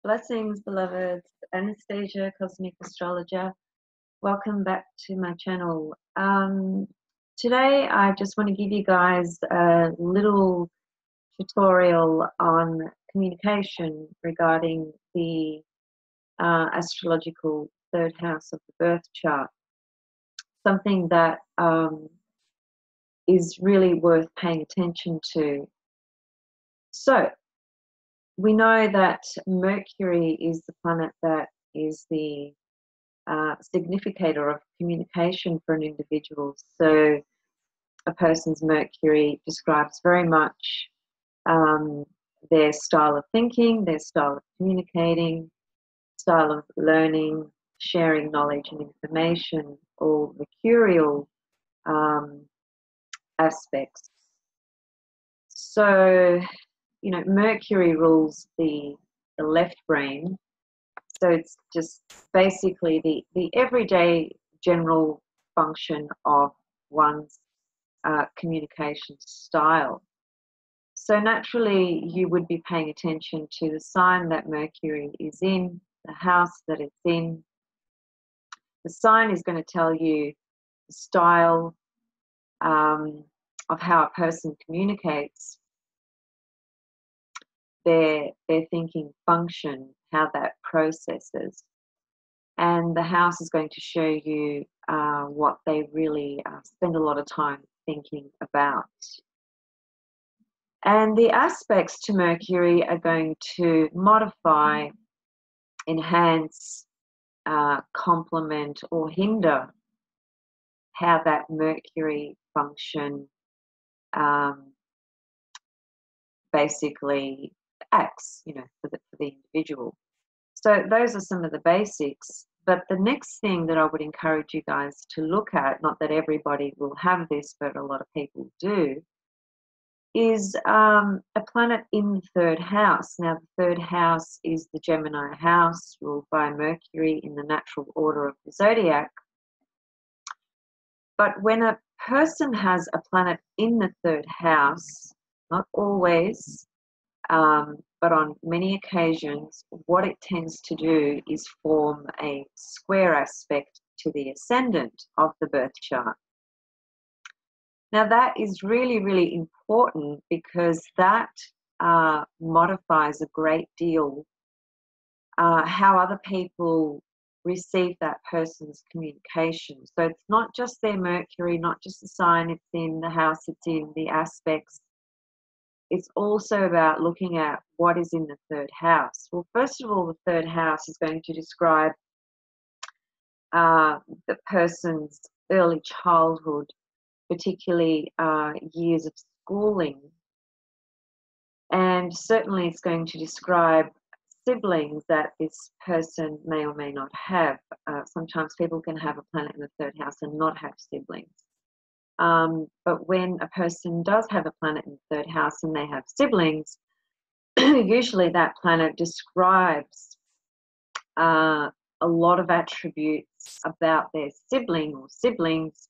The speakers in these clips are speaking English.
Blessings, beloveds. Anastasia, Cosmic Astrologer. Welcome back to my channel. Today, I just want to give you guys a little tutorial on communication regarding the astrological third house of the birth chart. Something that is really worth paying attention to. So, we know that Mercury is the planet that is the significator of communication for an individual. So a person's Mercury describes very much their style of thinking, their style of communicating, style of learning, sharing knowledge and information, all mercurial aspects. So, you know, Mercury rules the left brain. So it's just basically the everyday general function of one's communication style. So naturally, you would be paying attention to the sign that Mercury is in, the house that it's in. The sign is going to tell you the style of how a person communicates, their thinking function, how that processes. And the house is going to show you what they really spend a lot of time thinking about. And the aspects to Mercury are going to modify, enhance, complement, or hinder how that Mercury function basically acts, you know, for the individual. So those are some of the basics. But the next thing that I would encourage you guys to look at, not that everybody will have this, but a lot of people do, is a planet in the third house. Now, the third house is the Gemini house, ruled by Mercury in the natural order of the zodiac. But when a person has a planet in the third house, not always, but on many occasions, what it tends to do is form a square aspect to the ascendant of the birth chart. Now that is really, really important because that modifies a great deal how other people receive that person's communication. So it's not just their Mercury, not just the sign it's in, the house it's in, the aspects. It's also about looking at what is in the third house. Well, first of all, the third house is going to describe the person's early childhood, particularly years of schooling. And certainly it's going to describe siblings that this person may or may not have. Sometimes people can have a planet in the third house and not have siblings. But when a person does have a planet in the third house and they have siblings, usually that planet describes a lot of attributes about their sibling or siblings,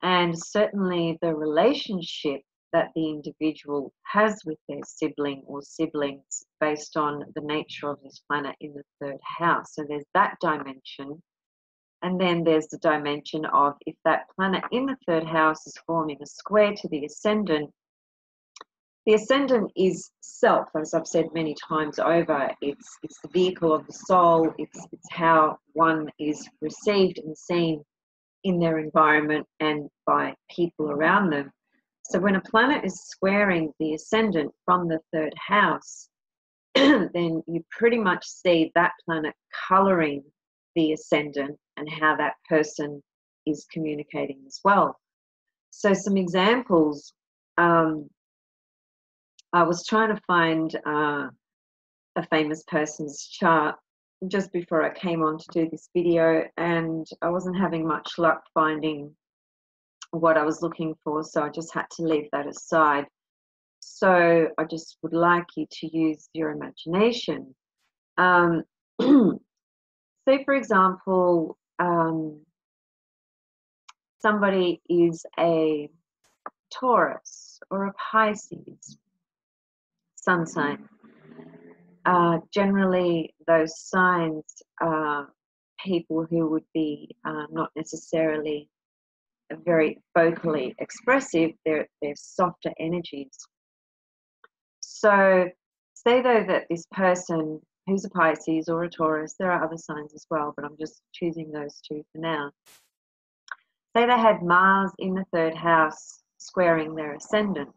and certainly the relationship that the individual has with their sibling or siblings based on the nature of this planet in the third house. So there's that dimension. And then there's the dimension of if that planet in the third house is forming a square to the ascendant is self, as I've said many times over. It's the vehicle of the soul. It's how one is received and seen in their environment and by people around them. So when a planet is squaring the ascendant from the third house, then you pretty much see that planet coloring the ascendant and how that person is communicating as well. So some examples, I was trying to find a famous person's chart just before I came on to do this video, and I wasn't having much luck finding what I was looking for, so I just had to leave that aside. So I just would like you to use your imagination. Say, for example, somebody is a Taurus or a Pisces sun sign. Generally, those signs are people who would be not necessarily very vocally expressive. They're softer energies. So say though that this person who's a Pisces or a Taurus, there are other signs as well, but I'm just choosing those two for now. Say they had Mars in the third house squaring their ascendant.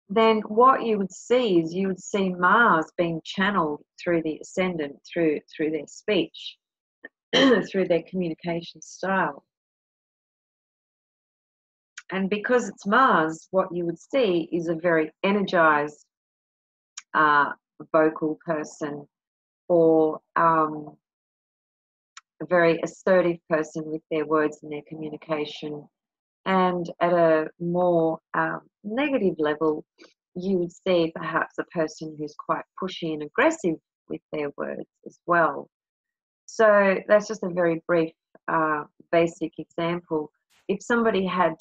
Then what you would see is you would see Mars being channeled through the ascendant, through their speech, through their communication style. And because it's Mars, what you would see is a very energized vocal person, or a very assertive person with their words and their communication. And at a more negative level, you would see perhaps a person who's quite pushy and aggressive with their words as well. So that's just a very brief, basic example. If somebody had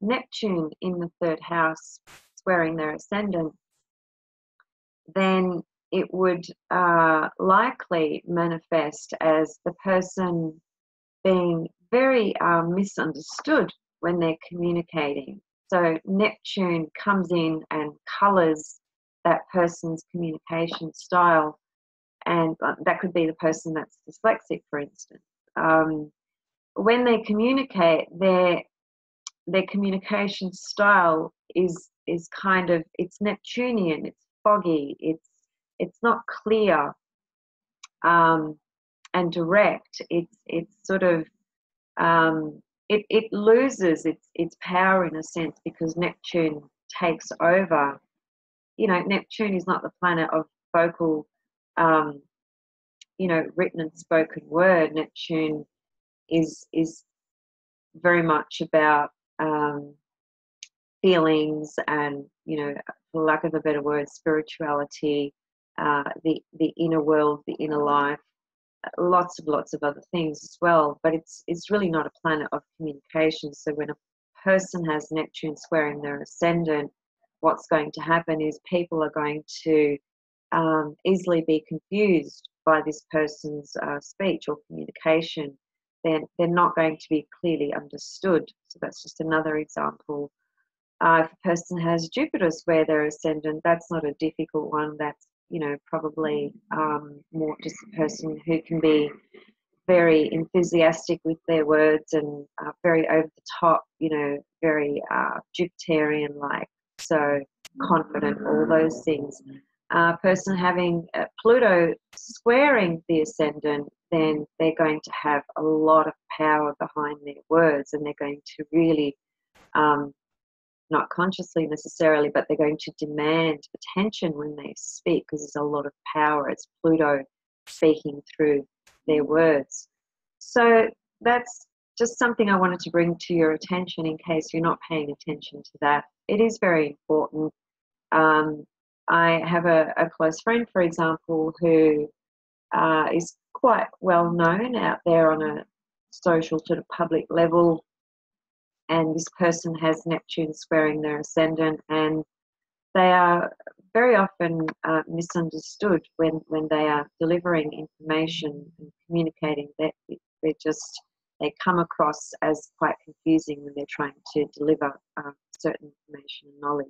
Neptune in the third house squaring their ascendant, then it would likely manifest as the person being very misunderstood when they're communicating. So Neptune comes in and colours that person's communication style, and that could be the person that's dyslexic, for instance. When they communicate, their communication style is kind of, it's Neptunian, it's foggy, it's not clear and direct. It's sort of it loses its power in a sense, because Neptune takes over. You know, Neptune is not the planet of vocal, written and spoken word. Neptune is very much about feelings and, for lack of a better word, spirituality, the inner world, the inner life, lots of other things as well. But it's really not a planet of communication. So when a person has Neptune squaring their ascendant, what's going to happen is people are going to easily be confused by this person's speech or communication. They're not going to be clearly understood. So that's just another example. If a person has Jupiter square their ascendant, that's not a difficult one. That's, probably more just a person who can be very enthusiastic with their words and very over the top, very Jupiterian-like, so confident, all those things. A person having Pluto squaring the ascendant, then they're going to have a lot of power behind their words, and they're going to really, not consciously necessarily, but they're going to demand attention when they speak, because there's a lot of power. It's Pluto speaking through their words. So that's just something I wanted to bring to your attention in case you're not paying attention to that. It is very important. I have a close friend, for example, who is quite well known out there on a social sort of public level, and this person has Neptune squaring their ascendant, and they are very often misunderstood when they are delivering information and communicating. They come across as quite confusing when they're trying to deliver certain information and knowledge.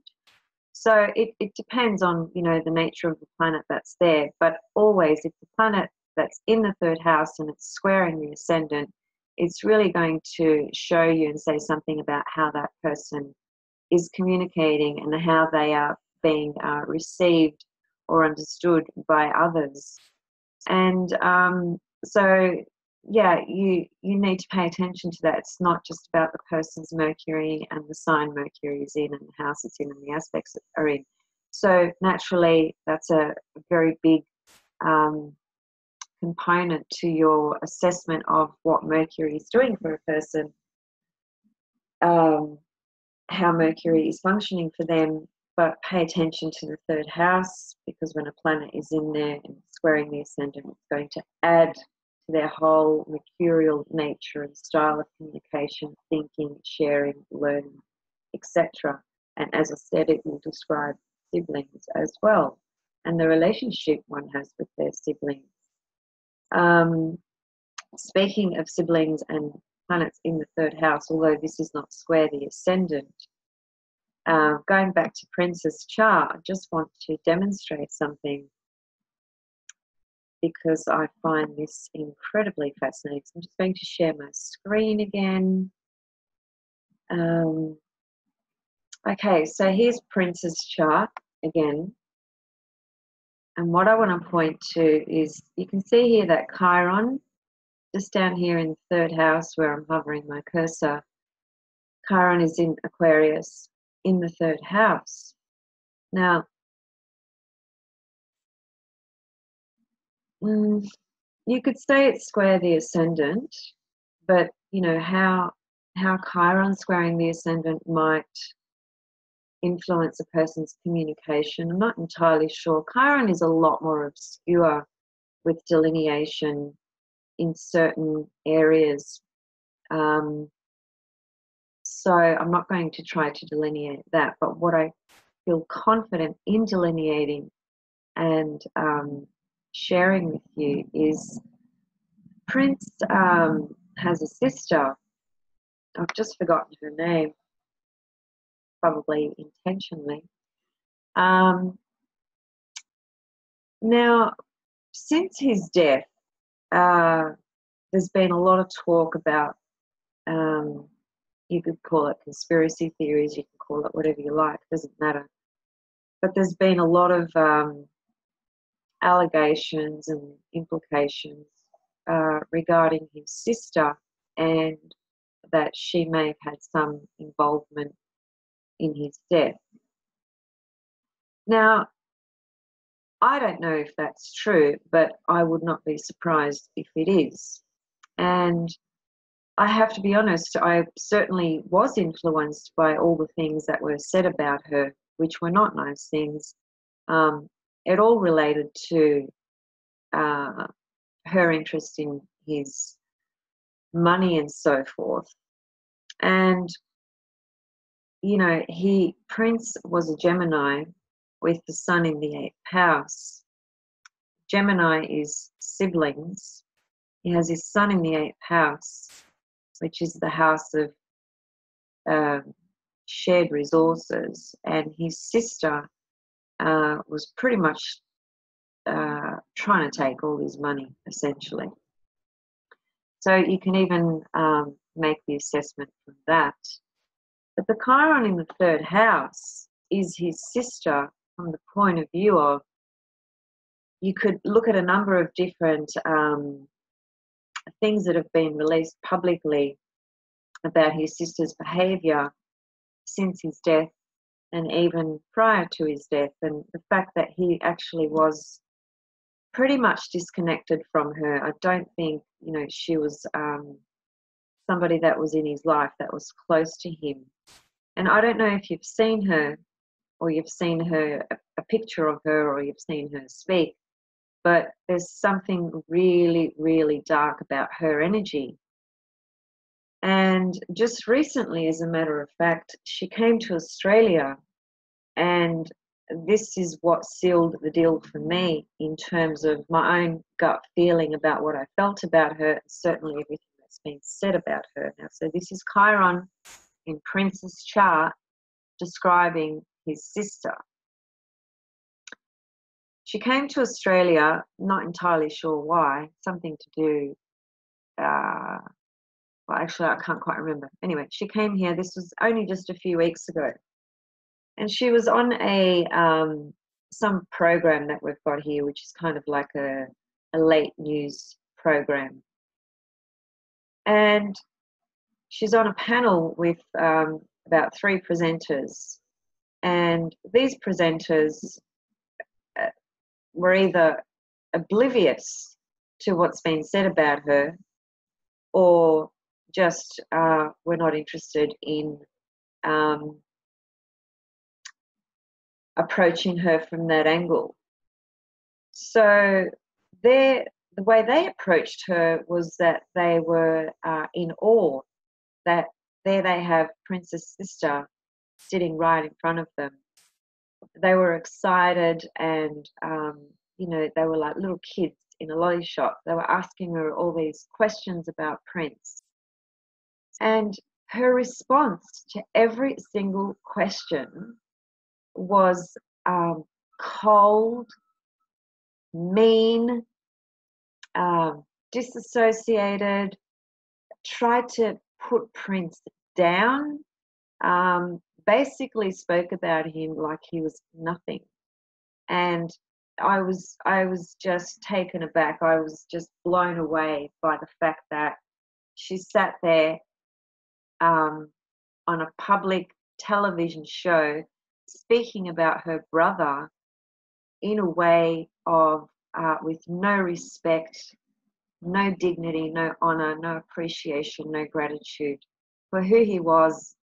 So it depends on, the nature of the planet that's there. But always, if the planet that's in the third house and it's squaring the ascendant, it's really going to show you and say something about how that person is communicating and how they are being received or understood by others. And so, yeah, you need to pay attention to that. It's not just about the person's Mercury and the sign Mercury is in and the house it's in and the aspects that are in. So naturally, that's a very big component to your assessment of what Mercury is doing for a person, how Mercury is functioning for them. But pay attention to the third house, because when a planet is in there and squaring the ascendant, it's going to add to their whole mercurial nature and style of communication, thinking, sharing, learning, etc. And as I said, it will describe siblings as well. and the relationship one has with their siblings. Speaking of siblings and planets in the third house, although this is not square the ascendant, going back to Prince's chart, I just want to demonstrate something because I find this incredibly fascinating. So I'm just going to share my screen again. Okay, so here's Prince's chart again. And what I want to point to is, you can see here that Chiron, just down here in the third house where I'm hovering my cursor. Chiron is in Aquarius in the third house. Now, you could say it's square the ascendant, but you know how Chiron squaring the ascendant might influence a person's communication. I'm not entirely sure. Chiron is a lot more obscure with delineation in certain areas. So I'm not going to try to delineate that, but what I feel confident in delineating and sharing with you is Prince has a sister. I've just forgotten her name, probably intentionally. Now, since his death, there's been a lot of talk about, you could call it conspiracy theories, you can call it whatever you like, doesn't matter. But there's been a lot of allegations and implications regarding his sister, and that she may have had some involvement in his death. Now, I don't know if that's true, but I would not be surprised if it is. And I have to be honest, I certainly was influenced by all the things that were said about her, which were not nice things. It all related to her interest in his money and so forth. And, you know, Prince was a Gemini with the sun in the 8th house. Gemini is siblings. He has his sun in the 8th house, which is the house of shared resources. And his sister was pretty much trying to take all his money, essentially. So you can even make the assessment from that. But the Chiron in the 3rd house is his sister from the point of view of, you could look at a number of different things that have been released publicly about his sister's behaviour since his death and even prior to his death, and the fact that he actually was pretty much disconnected from her. I don't think, you know, she was somebody that was in his life that was close to him. And I don't know if you've seen her, or you've seen her, a picture of her, or you've seen her speak, but there's something really, really dark about her energy. And just recently, as a matter of fact, she came to Australia, and this is what sealed the deal for me in terms of my own gut feeling about what I felt about her, and certainly everything that's been said about her. Now, so this is Chiron in Prince's chart describing his sister. She came to Australia, not entirely sure why, something to do, well, actually, I can't quite remember. Anyway, she came here, this was only just a few weeks ago. And she was on some program that we've got here, which is kind of like a late news program. And she's on a panel with about 3 presenters. And these presenters were either oblivious to what's been said about her, or just were not interested in approaching her from that angle. So the way they approached her was that they were in awe that there they have Prince's sister sitting right in front of them. they were excited, and they were like little kids in a lolly shop. They were asking her all these questions about Prince, and her response to every single question was cold, mean, disassociated, tried to put Prince down, basically spoke about him like he was nothing. And I was just taken aback. I was just blown away by the fact that she sat there on a public television show speaking about her brother in a way of with no respect, no dignity, no honor, no appreciation, no gratitude for who he was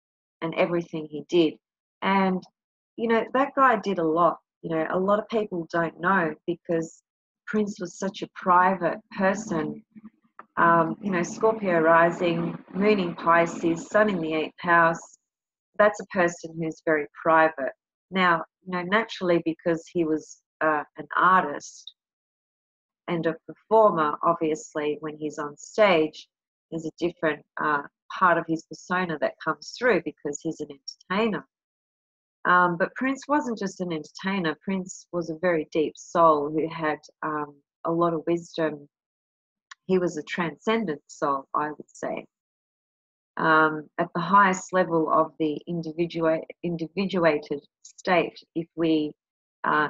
and everything he did. And, that guy did a lot. A lot of people don't know, because Prince was such a private person. Scorpio rising, moon in Pisces, sun in the 8th house. That's a person who's very private. Now, naturally, because he was an artist and a performer, obviously, when he's on stage, there's a different part of his persona that comes through, because he's an entertainer. But Prince wasn't just an entertainer. Prince was a very deep soul who had a lot of wisdom. He was a transcendent soul, I would say. At the highest level of the individuated state, if we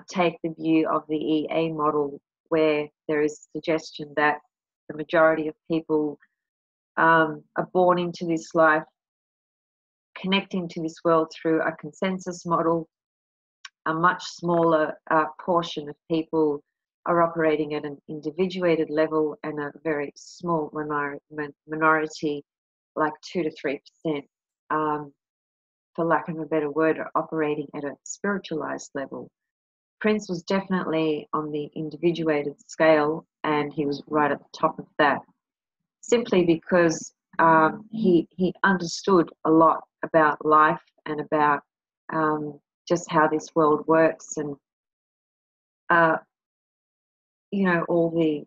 take the view of the EA model, where there is suggestion that the majority of people are born into this life, connecting to this world through a consensus model, a much smaller portion of people are operating at an individuated level, and a very small minority, like 2 to 3%, for lack of a better word, are operating at a spiritualized level. Prince was definitely on the individuated scale, and he was right at the top of that, simply because he understood a lot about life and about just how this world works, and all the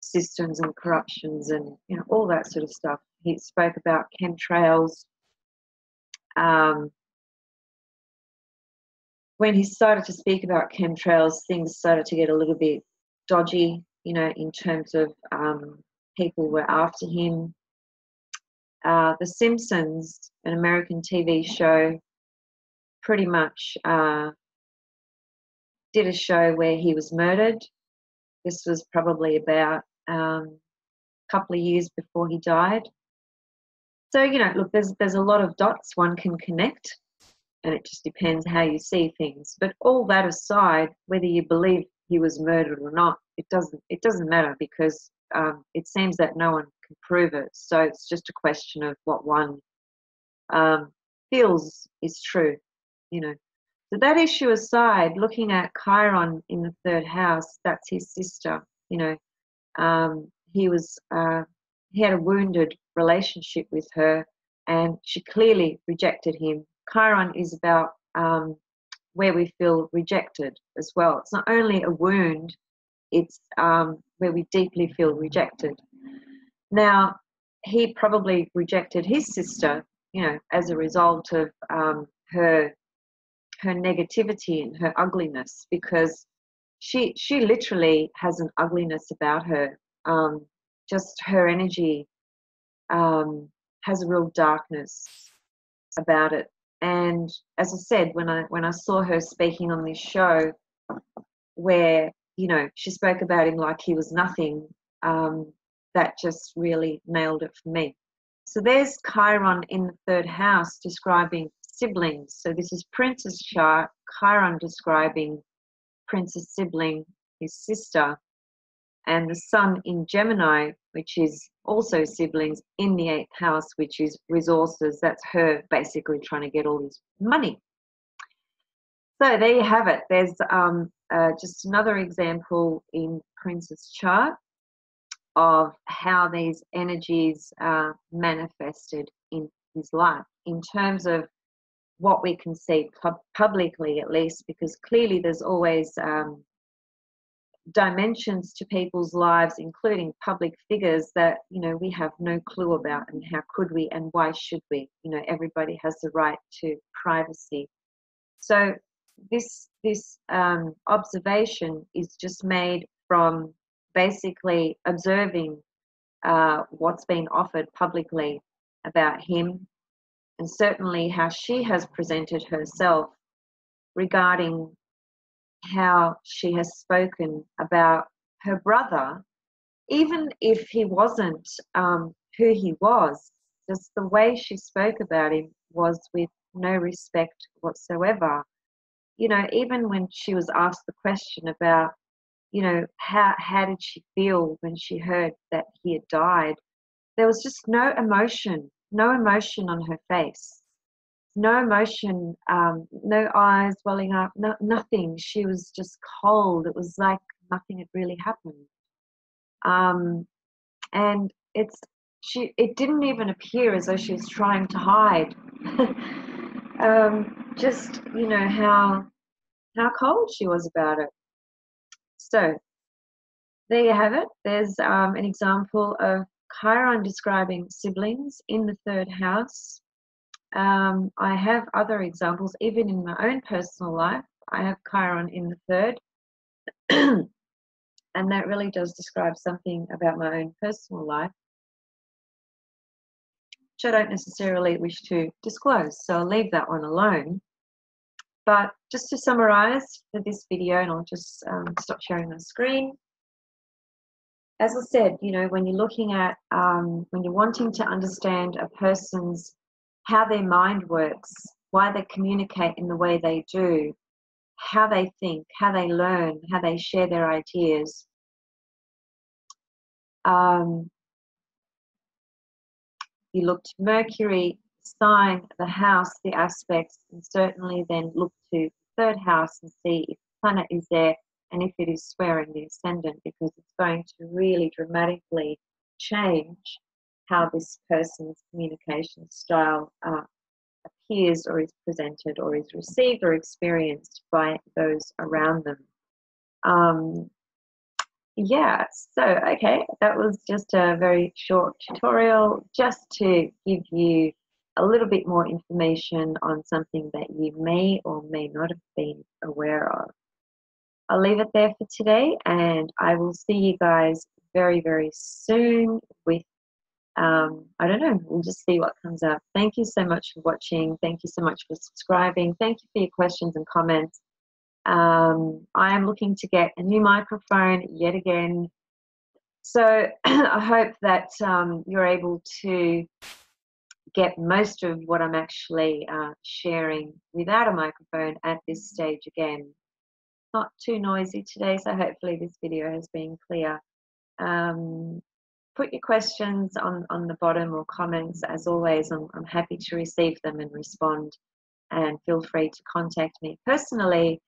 systems and corruptions, and all that sort of stuff. He spoke about chemtrails. When he started to speak about chemtrails, things started to get a little bit dodgy, in terms of people were after him. The Simpsons, an American TV show, pretty much did a show where he was murdered. This was probably about a couple of years before he died. So, look, there's a lot of dots one can connect, and it just depends how you see things. But all that aside, whether you believe he was murdered or not, it doesn't matter, because it seems that no one can prove it. So it's just a question of what one feels is true, So that issue aside, looking at Chiron in the 3rd house, that's his sister. He had a wounded relationship with her, and she clearly rejected him. Chiron is about where we feel rejected as well. It's not only a wound, it's where we deeply feel rejected. Now, he probably rejected his sister, as a result of her negativity and her ugliness, because she literally has an ugliness about her. Just her energy has a real darkness about it. And as I said, when I saw her speaking on this show, where she spoke about him like he was nothing, that just really nailed it for me. So there's Chiron in the 3rd house describing siblings. So this is Prince's chart, Chiron describing Prince's sibling, his sister, and the sun in Gemini, which is also siblings, in the 8th house, which is resources. That's her basically trying to get all this money. So there you have it. There's just another example in Prince's chart of how these energies are manifested in his life, in terms of what we can see publicly, at least, because clearly there's always dimensions to people's lives, including public figures, that, you know, we have no clue about, and how could we and why should we? You know, everybody has the right to privacy. So this observation is just made from basically observing what's been offered publicly about him, and certainly how she has presented herself regarding how she has spoken about her brother, even if he wasn't who he was. Just the way she spoke about him was with no respect whatsoever. You know, even when she was asked the question about, you know, how did she feel when she heard that he had died, there was just no emotion on her face. No emotion, no eyes welling up, nothing. She was just cold. It was like nothing had really happened. And it didn't even appear as though she was trying to hide. Just, you know, how cold she was about it. So there you have it. There's an example of Chiron describing siblings in the 3rd house. I have other examples, even in my own personal life. I have Chiron in the 3rd, and that really does describe something about my own personal life, which I don't necessarily wish to disclose, so I'll leave that one alone. But just to summarize for this video, and I'll just stop sharing my screen. As I said, you know, when you're looking at, when you're wanting to understand a person's, how their mind works, why they communicate in the way they do, how they think, how they learn, how they share their ideas, you look to Mercury, sign, the house, the aspects, and certainly then look to the 3rd house and see if the planet is there and if it is squaring the ascendant, because it's going to really dramatically change how this person's communication style appears or is presented or is received or experienced by those around them. Yeah, so okay, that was just a very short tutorial just to give you a little bit more information on something that you may or may not have been aware of. I'll leave it there for today, and I will see you guys very, very soon with, I don't know, we'll just see what comes up. Thank you so much for watching. Thank you so much for subscribing. Thank you for your questions and comments. I am looking to get a new microphone yet again. So I hope that you're able to get most of what I'm actually sharing without a microphone at this stage again. Not too noisy today, so hopefully this video has been clear. Put your questions on the bottom or comments. As always, I'm happy to receive them and respond, and feel free to contact me personally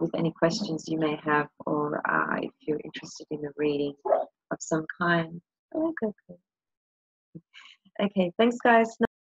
with any questions you may have, or if you're interested in a reading of some kind. Okay, thanks guys.